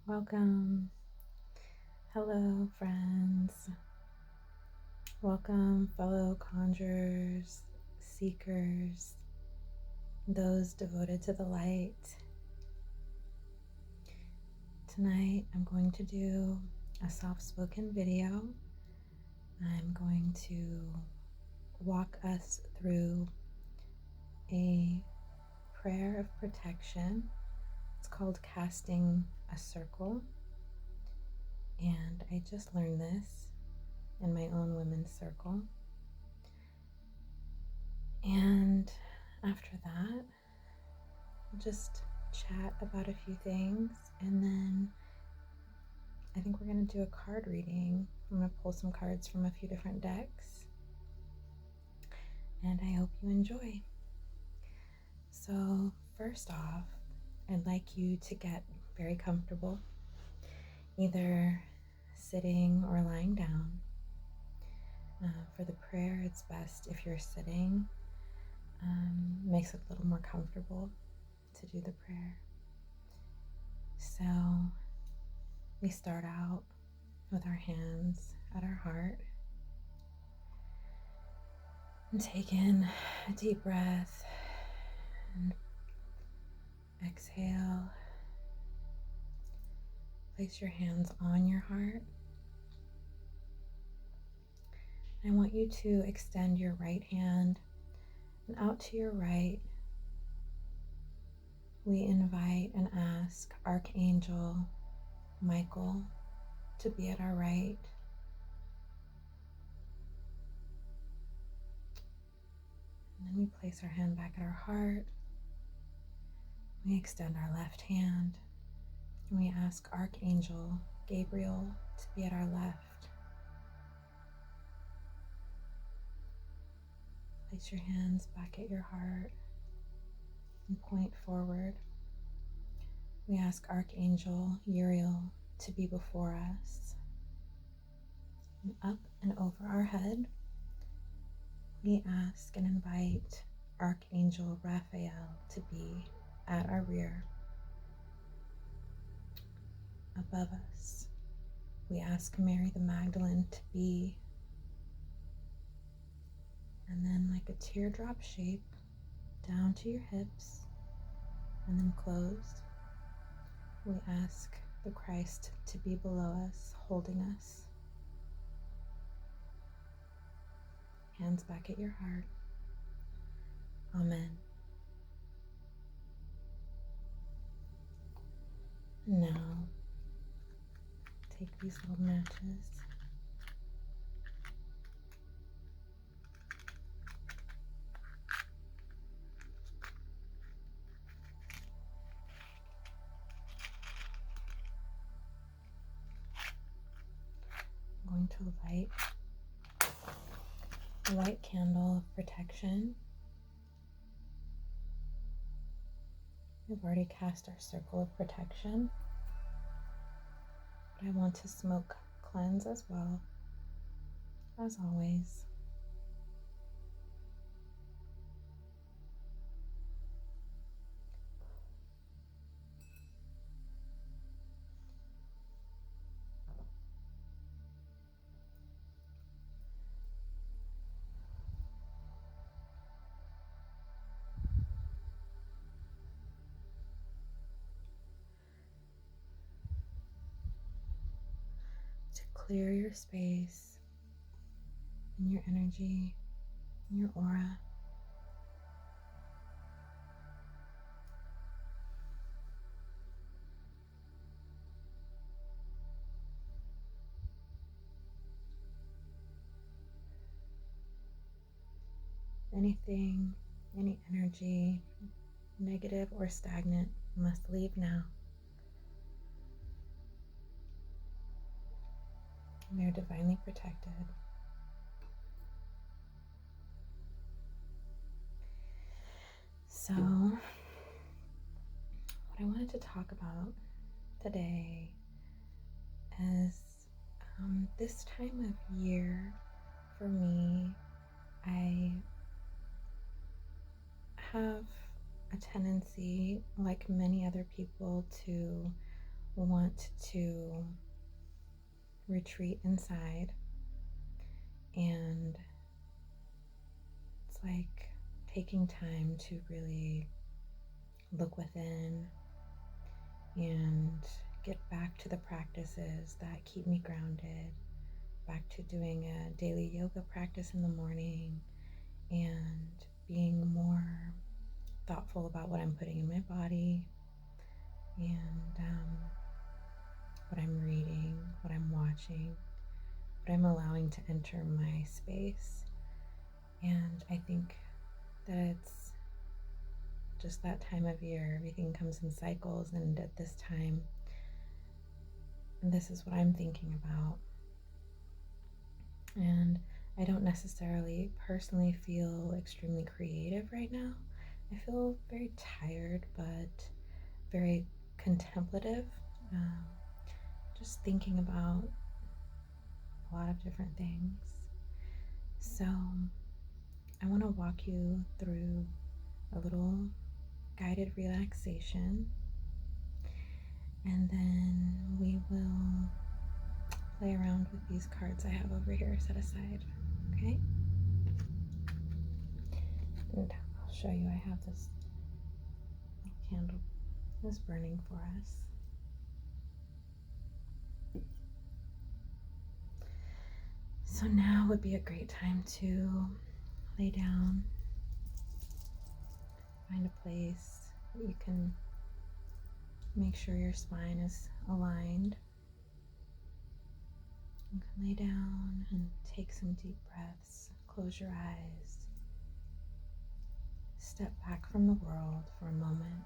Welcome. Hello, friends. Welcome, fellow conjurers, seekers, those devoted to the light. Tonight, I'm going to do a soft-spoken video. I'm going to walk us through a prayer of protection. It's called casting a circle, and I just learned this in my own women's circle. And after that, we'll just chat about a few things, and then I think we're going to do a card reading. I'm going to pull some cards from a few different decks, and I hope you enjoy. So first off, I'd like you to get very comfortable, either sitting or lying down. For the prayer, it's best if you're sitting. Makes it a little more comfortable to do the prayer. So we start out with our hands at our heart and take in a deep breath and exhale. Place your hands on your heart. I want you to extend your right hand, and out to your right, we invite and ask Archangel Michael to be at our right. And then we place our hand back at our heart. We extend our left hand, and we ask Archangel Gabriel to be at our left. Place your hands back at your heart and point forward. We ask Archangel Uriel to be before us. And up and over our head, we ask and invite Archangel Raphael to be at our rear. Above us, we ask Mary the Magdalene to be, and then like a teardrop shape down to your hips and then closed, we ask the Christ to be below us, holding us. Hands back at your heart. Amen. Now, take these little matches. I'm going to light a white candle of protection. We've already cast our circle of protection, but I want to smoke cleanse as well, as always. To clear your space and your energy and your aura. Anything, any energy, negative or stagnant, must leave now. We are divinely protected. So, what I wanted to talk about today is this time of year for me, I have a tendency, like many other people, to want to retreat inside, and it's like taking time to really look within and get back to the practices that keep me grounded, back to doing a daily yoga practice in the morning and being more thoughtful about what I'm putting in my body and what I'm reading, what I'm watching, what I'm allowing to enter my space. And I think that it's just that time of year. Everything comes in cycles, and at this time, this is what I'm thinking about. And I don't necessarily personally feel extremely creative right now. I feel very tired, but very contemplative. Um, just thinking about a lot of different things. So I want to walk you through a little guided relaxation, and then we will play around with these cards I have over here set aside. Okay? And I'll show you, I have this candle is burning for us. So now would be a great time to lay down, find a place that you can make sure your spine is aligned. You can lay down and take some deep breaths. Close your eyes. Step back from the world for a moment.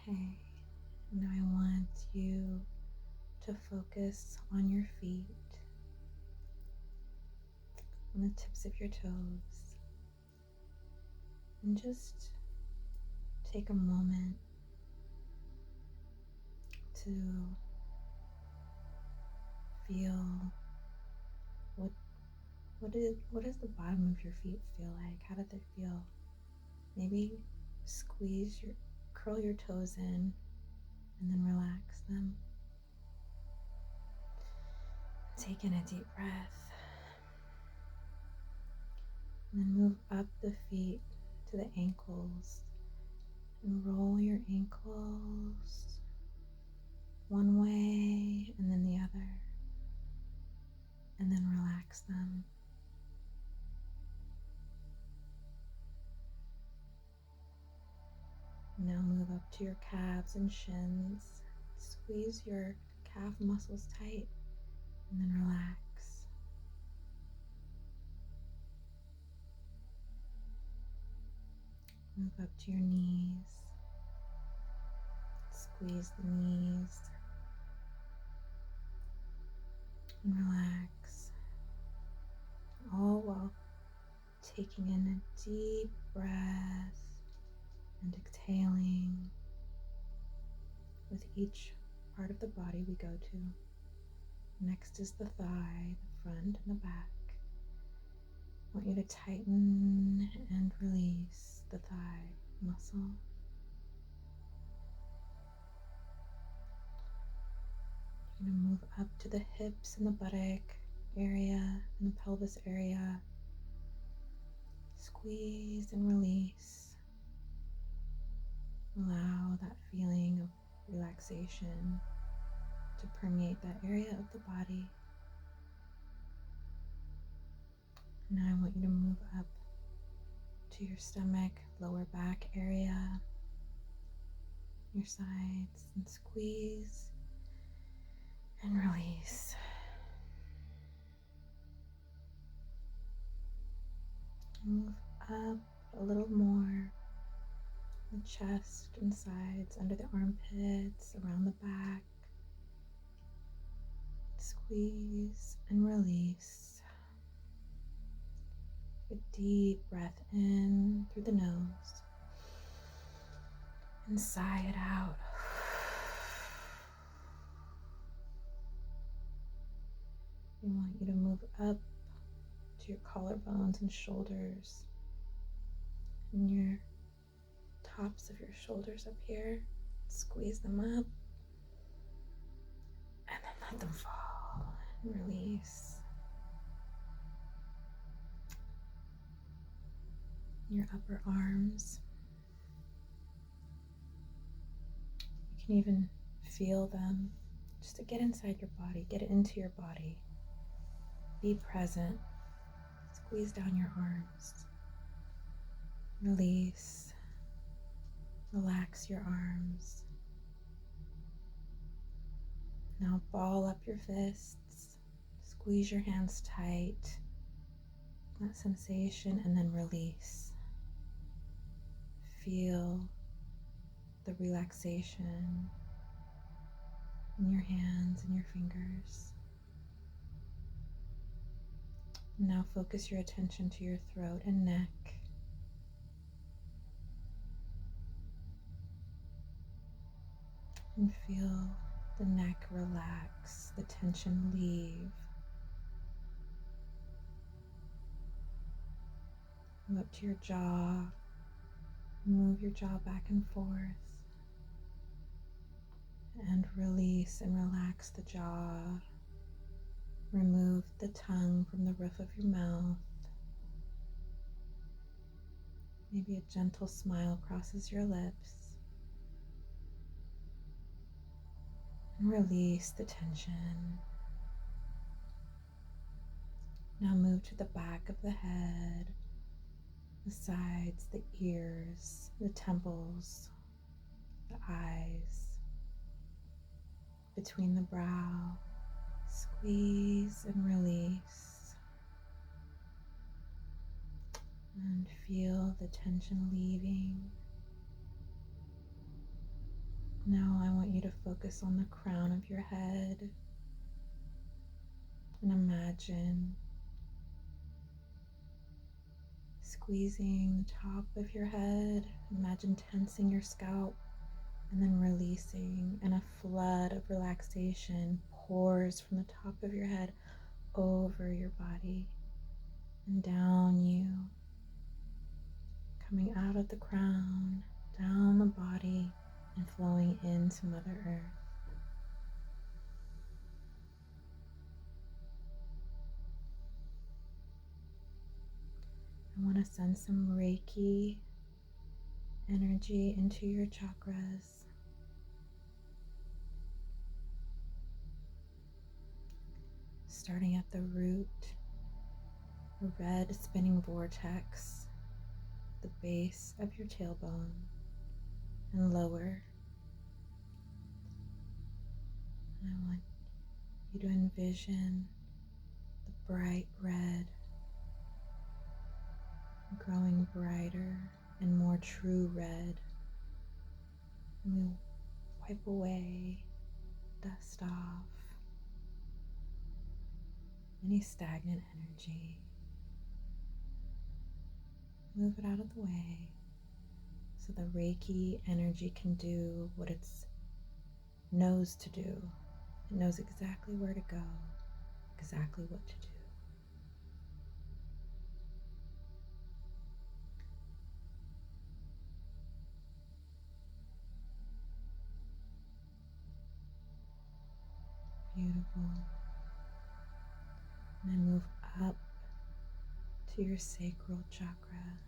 Okay, now I want you to focus on your feet, on the tips of your toes, and just take a moment to feel what does the bottom of your feet feel like? How did they feel? Maybe curl your toes in and then relax them. Take in a deep breath. And then move up the feet to the ankles and roll your ankles one way and then the other, and then relax them. Now move up to your calves and shins. Squeeze your calf muscles tight and then relax. Move up to your knees. Squeeze the knees and relax. All while taking in a deep breath and exhaling with each part of the body we go to. Next is the thigh, the front and the back. I want you to tighten and release the thigh muscle. You're going to move up to the hips and the buttock area and the pelvis area. Squeeze and release. Allow that feeling of relaxation to permeate that area of the body. Now I want you to move up to your stomach, lower back area, your sides, and squeeze and release. Move up a little more, the chest and sides, under the armpits, around the back. Squeeze and release. Take a deep breath in through the nose and sigh it out. We want you to move up to your collarbones and shoulders and your tops of your shoulders up here. Squeeze them up and then let them fall and release. Your upper arms. You can even feel them just to get inside your body, get into your body. Be present. Squeeze down your arms. Release. Relax your arms. Now ball up your fists. Squeeze your hands tight. That sensation, and then release. Feel the relaxation in your hands and your fingers. Now focus your attention to your throat and neck. And feel the neck relax, the tension leave. Move up to your jaw. Move your jaw back and forth. And release and relax the jaw. Remove the tongue from the roof of your mouth. Maybe a gentle smile crosses your lips. And release the tension. Now move to the back of the head, the sides, the ears, the temples, the eyes, between the brow. Squeeze and release. And feel the tension leaving. Now I want you to focus on the crown of your head and imagine squeezing the top of your head. Imagine tensing your scalp and then releasing, and a flood of relaxation pours from the top of your head over your body and down you, coming out of the crown, down the body, and flowing into Mother Earth. I want to send some Reiki energy into your chakras. Starting at the root, a red spinning vortex, the base of your tailbone, and lower. And I want you to envision the bright red growing brighter and more true red. And we wipe away, dust off any stagnant energy. Move it out of the way so the Reiki energy can do what it knows to do. It knows exactly where to go, exactly what to do. Beautiful. And then move up to your sacral chakra,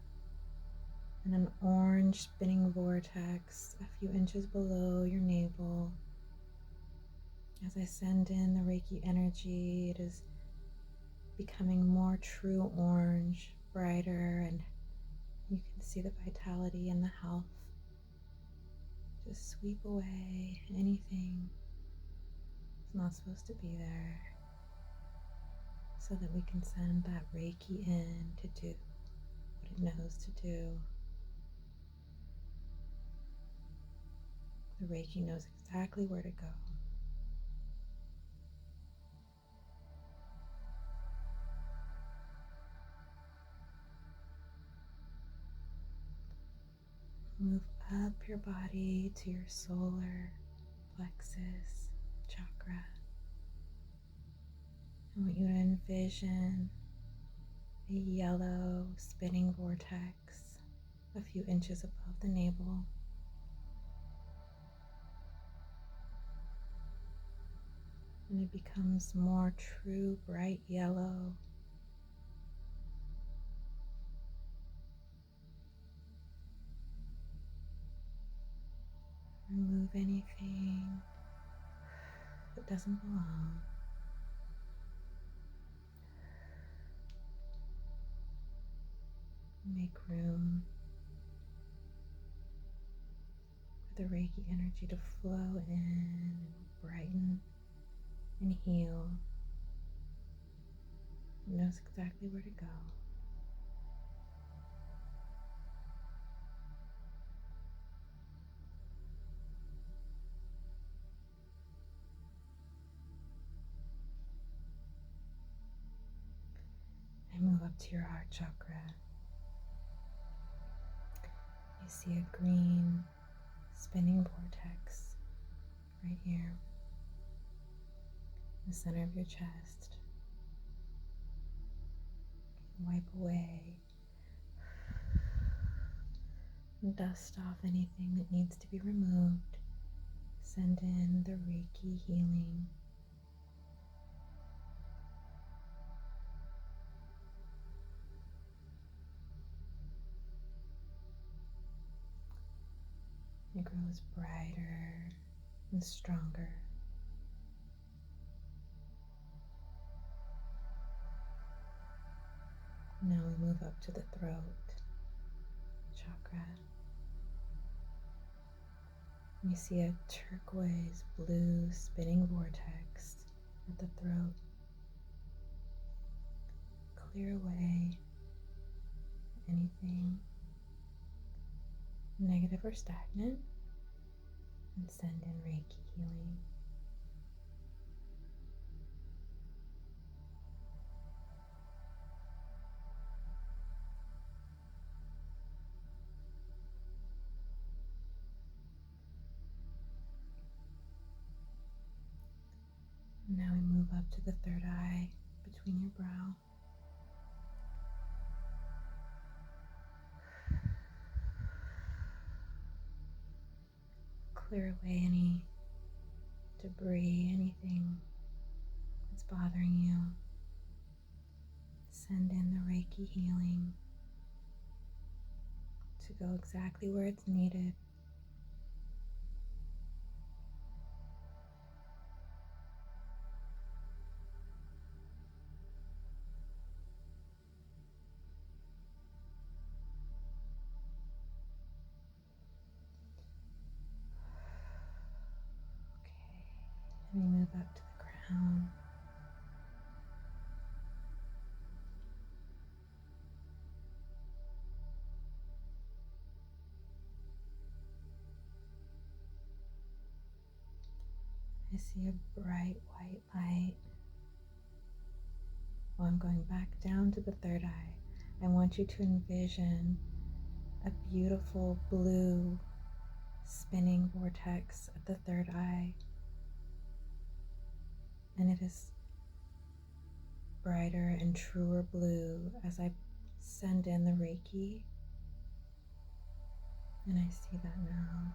and an orange spinning vortex a few inches below your navel. As I send in the Reiki energy, it is becoming more true orange, brighter, and you can see the vitality and the health. Just sweep away anything that's not supposed to be there, so that we can send that Reiki in to do what it knows to do. The Reiki knows exactly where to go. Move up your body to your solar plexus chakra. I want you to envision a yellow spinning vortex a few inches above the navel. And it becomes more true bright yellow. Remove anything that doesn't belong. Make room for the Reiki energy to flow in and brighten and heal. It knows exactly where to go. And move up to your heart chakra. You see a green spinning vortex right here in the center of your chest. Wipe away and dust off anything that needs to be removed. Send in the Reiki healing. It grows brighter and stronger. Now we move up to the throat chakra. You see a turquoise blue spinning vortex at the throat. Clear away anything negative or stagnant and send in Reiki healing. Now we move up to the third eye between your brow. Clear away any debris, anything that's bothering you. Send in the Reiki healing to go exactly where it's needed. Okay, and we move up to the crown. I see a bright white light. While I'm going back down to the third eye, I want you to envision a beautiful blue spinning vortex at the third eye. And it is brighter and truer blue as I send in the Reiki. And I see that now.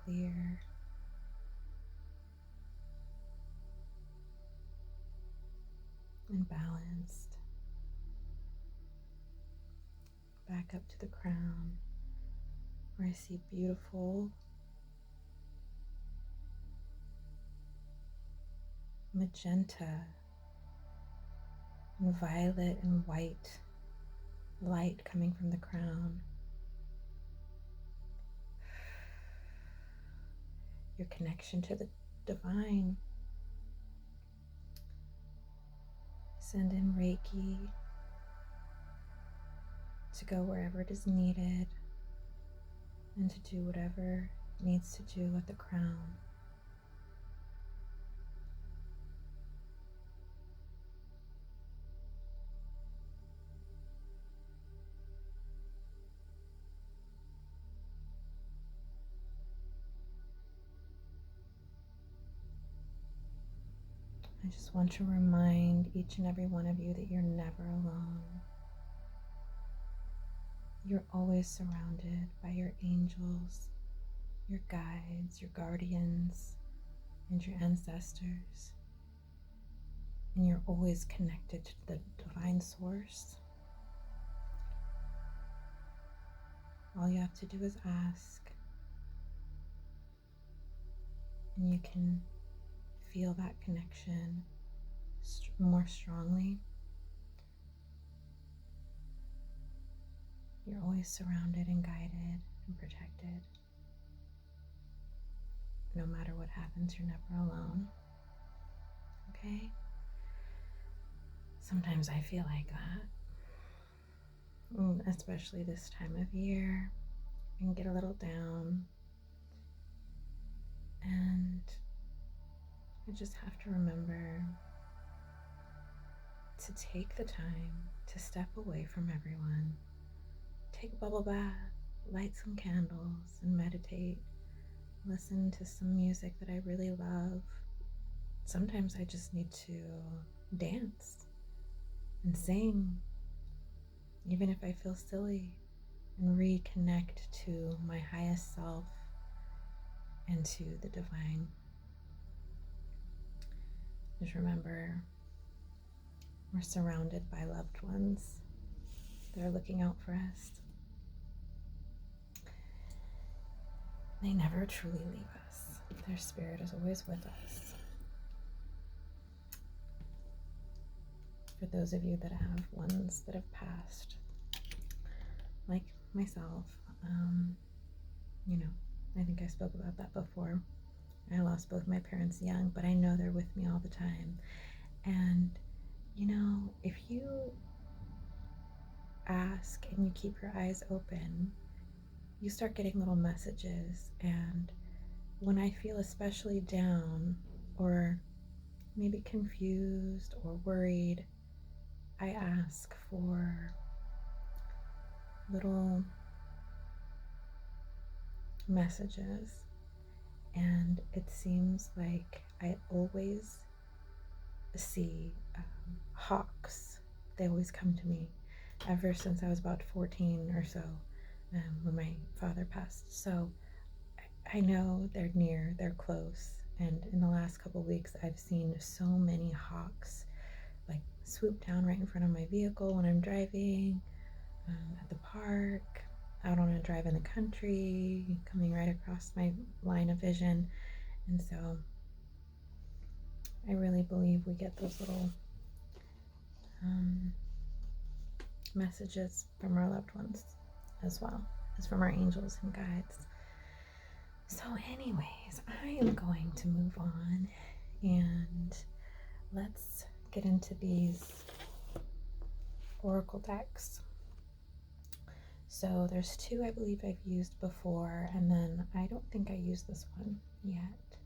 Clear. And balanced. Back up to the crown where I see beautiful magenta and violet and white light coming from the crown. Your connection to the divine. Send in Reiki to go wherever it is needed and to do whatever it needs to do at the crown. I just want to remind each and every one of you that you're never alone. You're always surrounded by your angels, your guides, your guardians, and your ancestors. And you're always connected to the divine source. All you have to do is ask, and you can feel that connection more strongly. You're always surrounded and guided and protected. No matter what happens, you're never alone. Okay? Sometimes I feel like that, especially this time of year, and get a little down. And I just have to remember to take the time to step away from everyone, take a bubble bath, light some candles, and meditate. Listen to some music that I really love. Sometimes I just need to dance and sing, even if I feel silly, and reconnect to my highest self and to the divine. Just remember, we're surrounded by loved ones that are looking out for us. They never truly leave us. Their spirit is always with us. For those of you that have ones that have passed, like myself, I think I spoke about that before. I lost both my parents young, but I know they're with me all the time. And, if you ask and you keep your eyes open, you start getting little messages. And when I feel especially down or maybe confused or worried, I ask for little messages, and it seems like I always see hawks. They always come to me ever since I was about 14 or so, when my father passed. So I know they're near, they're close, and in the last couple weeks I've seen so many hawks like swoop down right in front of my vehicle when I'm driving, at the park, out on a drive in the country, coming right across my line of vision. And so I really believe we get those little messages from our loved ones as well as from our angels and guides. So anyways, I am going to move on, and let's get into these oracle decks. So there's two I believe I've used before, and then I don't think I used this one yet.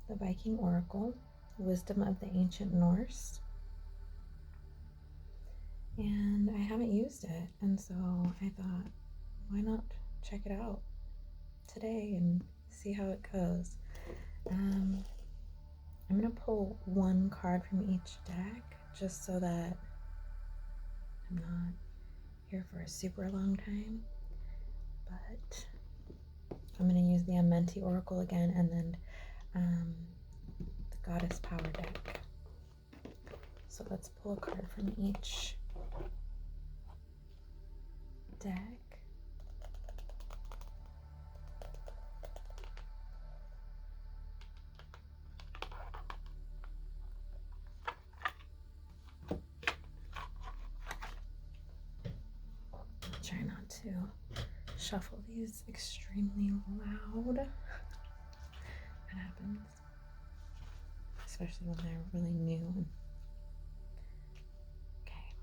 The Viking Oracle, Wisdom of the Ancient Norse. And I haven't used it, and so I thought, why not check it out today and see how it goes. I'm going to pull one card from each deck just so that I'm not here for a super long time. But I'm going to use the Amenti Oracle again, and then the Goddess Power deck. So let's pull a card from each deck. Try not to shuffle these extremely loud. That happens, especially when they're really new. Okay.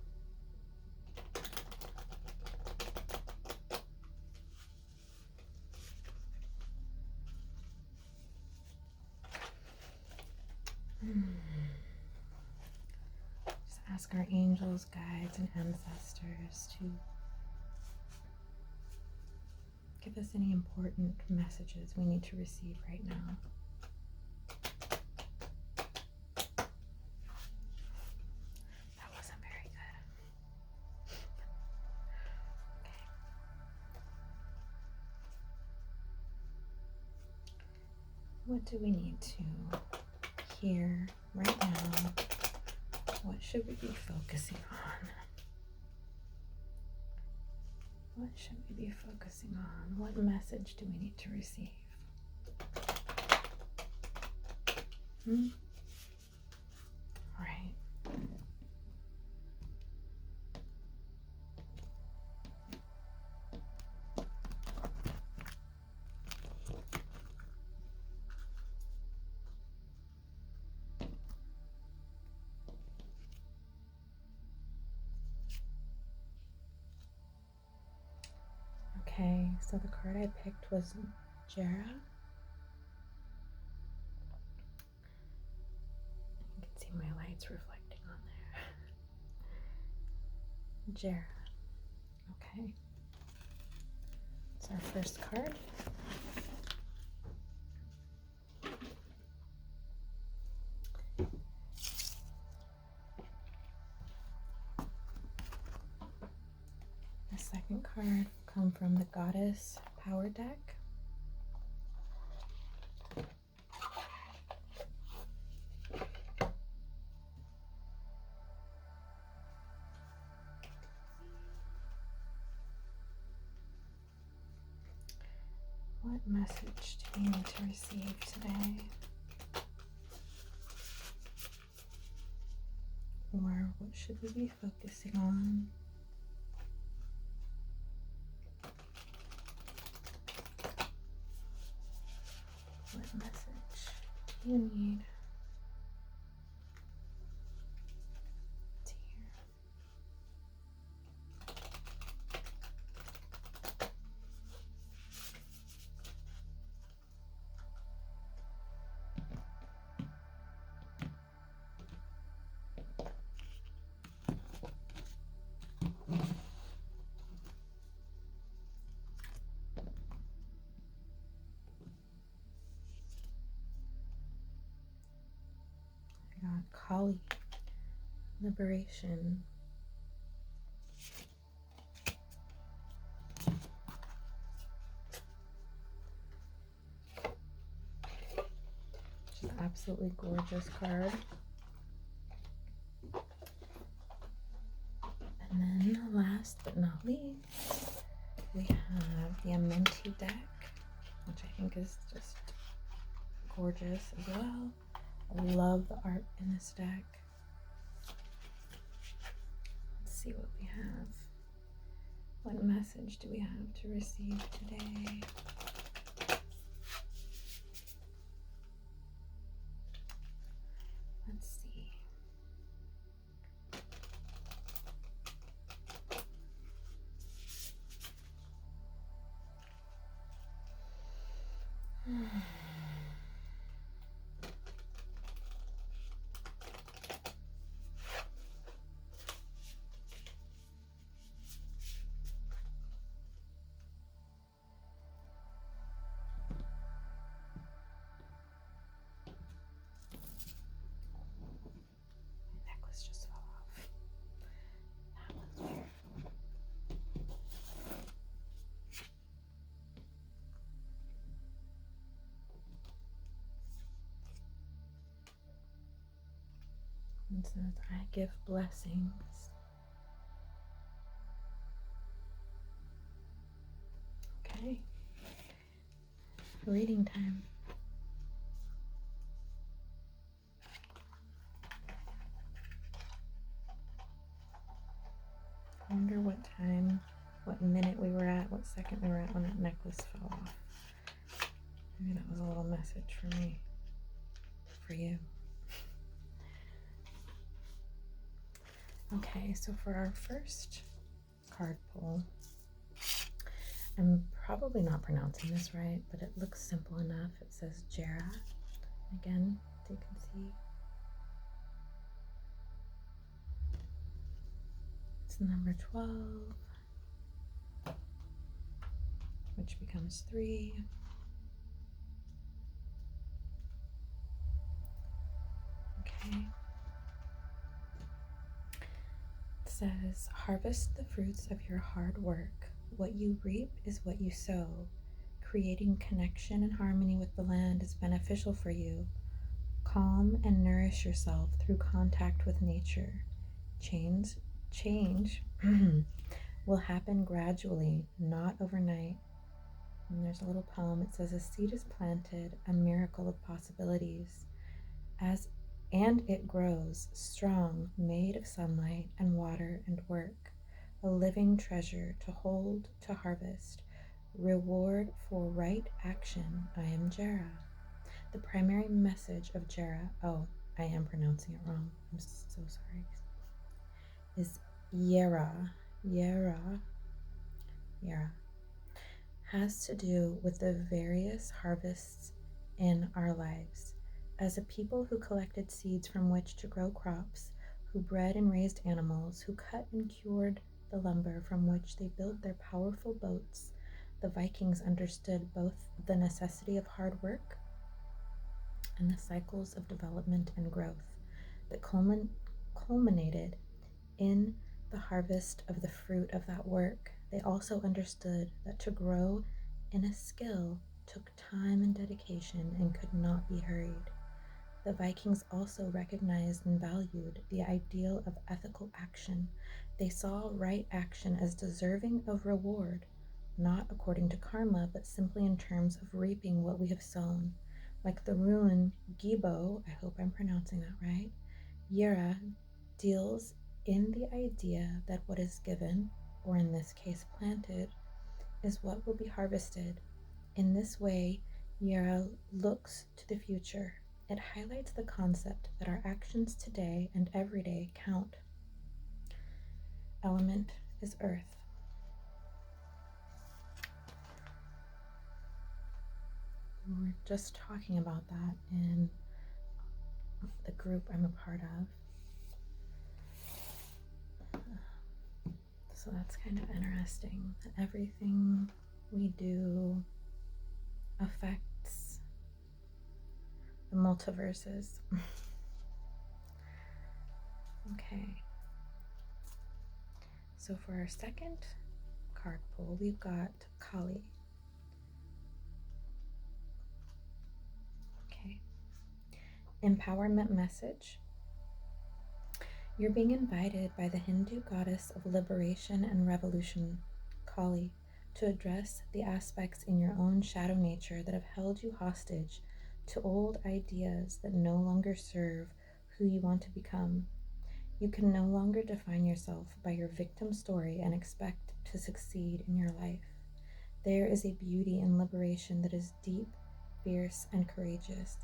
Just ask our angels, guides, and ancestors to give us any important messages we need to receive right now. That wasn't very good. What do we need to hear right now? What should we be focusing on? What should we be focusing on? What message do we need to receive? All right. Okay, so the card I picked was Jera. You can see my lights reflecting on there. Jera. Okay. It's our first card. The second card will come from the Goddess Power deck. What message do we need to receive today? Or what should we be focusing on? What message do you need to hear? I got Kali, Liberation. Which is an absolutely gorgeous card. And then last but not least, we have the Amenti deck, which I think is just gorgeous as well. I love the art in this deck. Let's see what we have. What message do we have to receive today? Let's see. Just fell off. That was weird. It says, I give blessings. Okay. Reading time. I wonder what time, what minute we were at, what second we were at when that necklace fell off. Maybe that was a little message for me, for you. Okay, so for our first card pull, I'm probably not pronouncing this right, but it looks simple enough. It says Jera. Again, you can see. It's number 12, which becomes 3. Okay. It says, harvest the fruits of your hard work. What you reap is what you sow. creating connection and harmony with the land is beneficial for you. Calm and nourish yourself through contact with nature. Change will happen gradually, not overnight. And there's a little poem. It says, "A seed is planted, a miracle of possibilities. And it grows, strong, made of sunlight and water and work, a living treasure to hold, to harvest, reward for right action. I am Jera." The primary message of Jera, oh, I am pronouncing it wrong, I'm so sorry, is Yera, Yera, Yera, has to do with the various harvests in our lives. As a people who collected seeds from which to grow crops, who bred and raised animals, who cut and cured the lumber from which they built their powerful boats, the Vikings understood both the necessity of hard work and the cycles of development and growth that culminated in the harvest of the fruit of that work. They also understood that to grow in a skill took time and dedication and could not be hurried. The Vikings also recognized and valued the ideal of ethical action. They saw right action as deserving of reward, not according to karma, but simply in terms of reaping what we have sown. Like the rune Gibo, I hope I'm pronouncing that right, Yera deals in the idea that what is given, or in this case planted, is what will be harvested. In this way, Yera looks to the future. It highlights the concept that our actions today and every day count. Element is earth. We were just talking about that in the group I'm a part of. So that's kind of interesting. Everything we do affects the multiverses. Okay. So for our second card pull, we've got Kali. Okay. Empowerment message. You're being invited by the Hindu goddess of liberation and revolution, Kali, to address the aspects in your own shadow nature that have held you hostage to old ideas that no longer serve who you want to become. You can no longer define yourself by your victim story and expect to succeed in your life. There is a beauty in liberation that is deep, fierce, and courageous.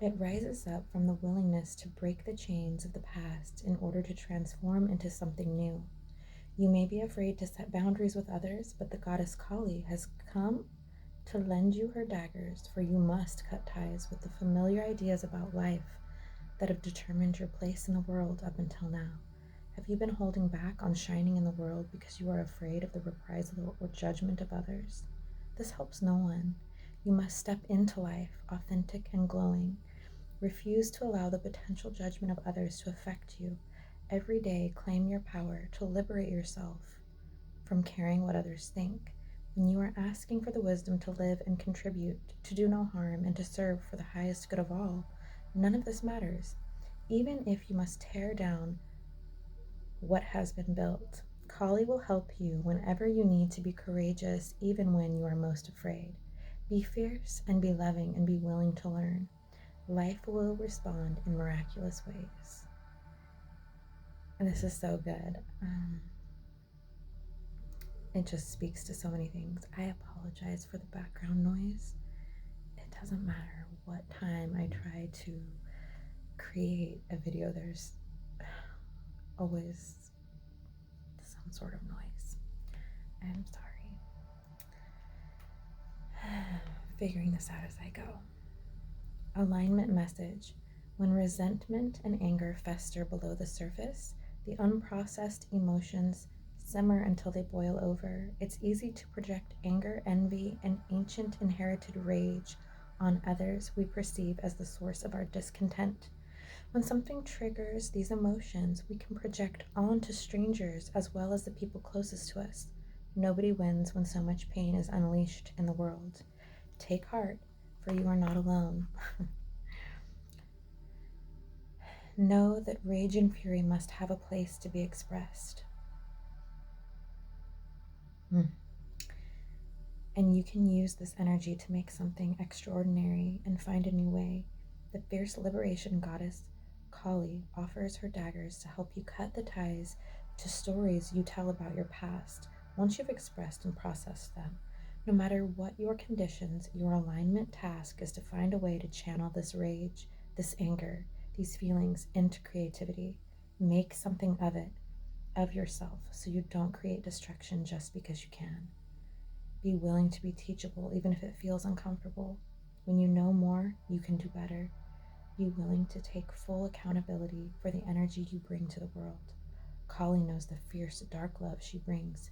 It rises up from the willingness to break the chains of the past in order to transform into something new. You may be afraid to set boundaries with others, but the goddess Kali has come to lend you her daggers, for you must cut ties with the familiar ideas about life that have determined your place in the world up until now. Have you been holding back on shining in the world because you are afraid of the reprisal or judgment of others? This helps no one. You must step into life, authentic and glowing. Refuse to allow the potential judgment of others to affect you. Every day, claim your power to liberate yourself from caring what others think. When you are asking for the wisdom to live and contribute, to do no harm, and to serve for the highest good of all, none of this matters. Even if you must tear down what has been built, Kali will help you whenever you need to be courageous, even when you are most afraid. Be fierce and be loving and be willing to learn. Life will respond in miraculous ways. And this is so good. It just speaks to so many things. I apologize for the background noise. It doesn't matter what time I try to create a video, there's always some sort of noise. I'm sorry. Figuring this out as I go. Alignment message. When resentment and anger fester below the surface, the unprocessed emotions simmer until they boil over. It's easy to project anger, envy, and ancient inherited rage on others we perceive as the source of our discontent. When something triggers these emotions, we can project onto strangers as well as the people closest to us. Nobody wins when so much pain is unleashed in the world. Take heart, for you are not alone. Know that rage and fury must have a place to be expressed. And you can use this energy to make something extraordinary and find a new way. The fierce liberation goddess Kali offers her daggers to help you cut the ties to stories you tell about your past once you've expressed and processed them. No matter what your conditions, your alignment task is to find a way to channel this rage, this anger, these feelings into creativity. Make something of it, of yourself, so you don't create destruction just because you can. Be willing to be teachable, even if it feels uncomfortable. When you know more, you can do better. Be willing to take full accountability for the energy you bring to the world. Kali knows the fierce, dark love she brings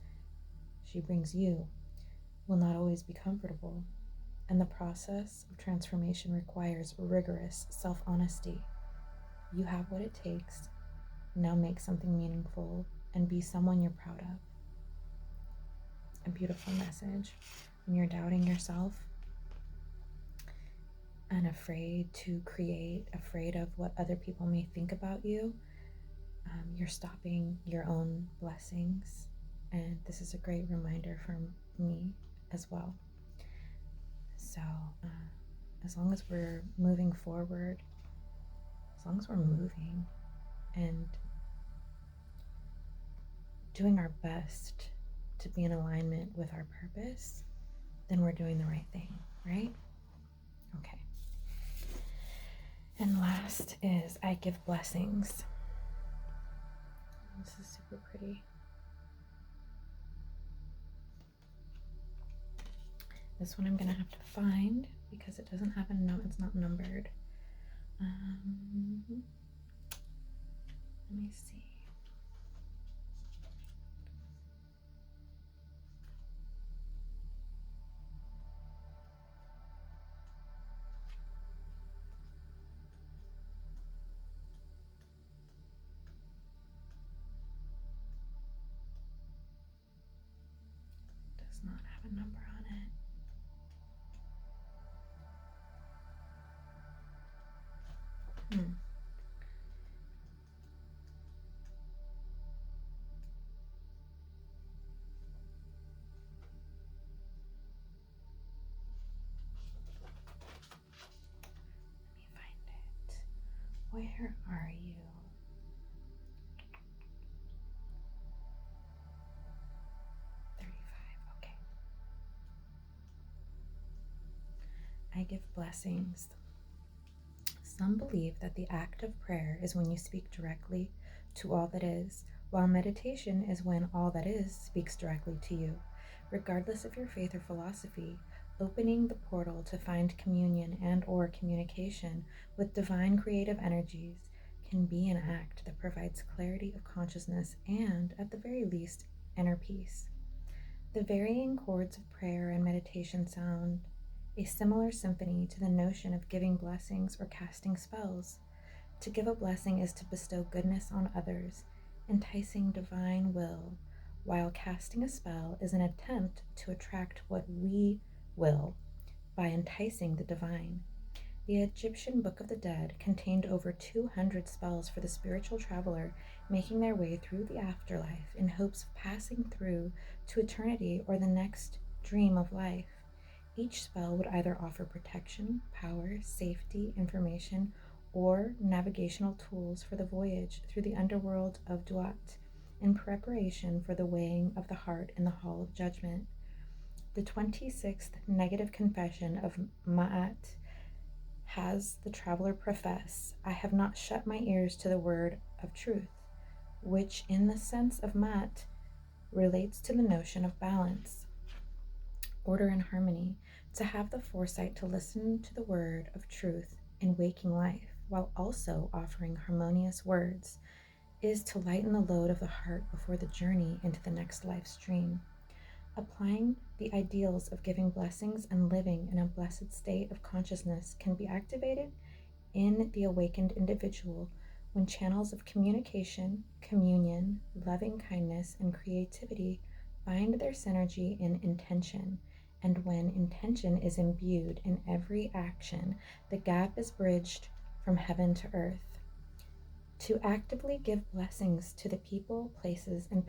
you will not always be comfortable, and the process of transformation requires rigorous self-honesty. You have what it takes. Now make something meaningful and be someone you're proud of. A beautiful message. When you're doubting yourself and afraid to create, afraid of what other people may think about you, you're stopping your own blessings. And this is a great reminder for me as well. So as long as we're moving forward, as long as we're moving and doing our best to be in alignment with our purpose, then we're doing the right thing, right? Okay. And last is I give blessings. This is super pretty. This one I'm gonna have to find because it doesn't have a note. It's not numbered. Let me see. Does not have a number on it. Where are you? Okay. I give blessings. Some believe that the act of prayer is when you speak directly to all that is, while meditation is when all that is speaks directly to you. Regardless of your faith or philosophy, opening the portal to find communion and or communication with divine creative energies can be an act that provides clarity of consciousness and, at the very least, inner peace. The varying chords of prayer and meditation sound a similar symphony to the notion of giving blessings or casting spells. To give a blessing is to bestow goodness on others, enticing divine will, while casting a spell is an attempt to attract what we will by enticing the divine. The Egyptian Book of the Dead contained over 200 spells for the spiritual traveler making their way through the afterlife in hopes of passing through to eternity or the next dream of life. Each spell would either offer protection, power, safety, information, or navigational tools for the voyage through the underworld of Duat in preparation for the weighing of the heart in the Hall of Judgment. The 26th negative confession of Ma'at has the traveler profess, I have not shut my ears to the word of truth, which in the sense of Ma'at relates to the notion of balance, order and harmony, to have the foresight to listen to the word of truth in waking life, while also offering harmonious words, is to lighten the load of the heart before the journey into the next life stream. Applying the ideals of giving blessings and living in a blessed state of consciousness can be activated in the awakened individual when channels of communication, communion, loving kindness, and creativity find their synergy in intention. And when intention is imbued in every action, the gap is bridged from heaven to earth. To actively give blessings to the people, places, and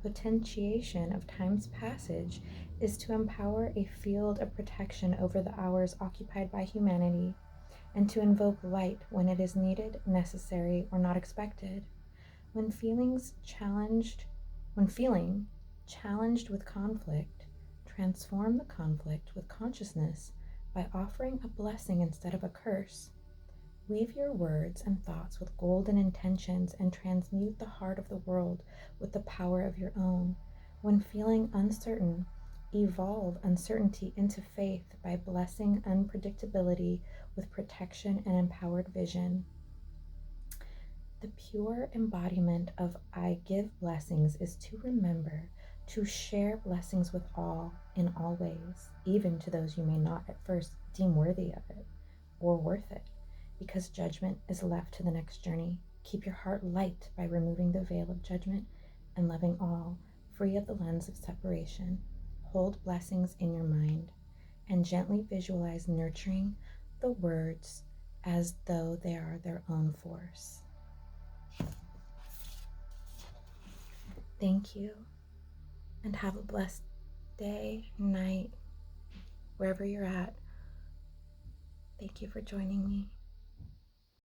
potentiation of time's passage is to empower a field of protection over the hours occupied by humanity, and to invoke light when it is needed, necessary, or not expected. When feeling challenged with conflict, transform the conflict with consciousness by offering a blessing instead of a curse. Weave your words and thoughts with golden intentions and transmute the heart of the world with the power of your own. When feeling uncertain, evolve uncertainty into faith by blessing unpredictability with protection and empowered vision. The pure embodiment of I give blessings is to remember to share blessings with all in all ways, even to those you may not at first deem worthy of it or worth it, because judgment is left to the next journey. Keep your heart light by removing the veil of judgment and loving all, free of the lens of separation. Hold blessings in your mind and gently visualize nurturing the words as though they are their own force. Thank you, and have a blessed day, night, wherever you're at. Thank you for joining me.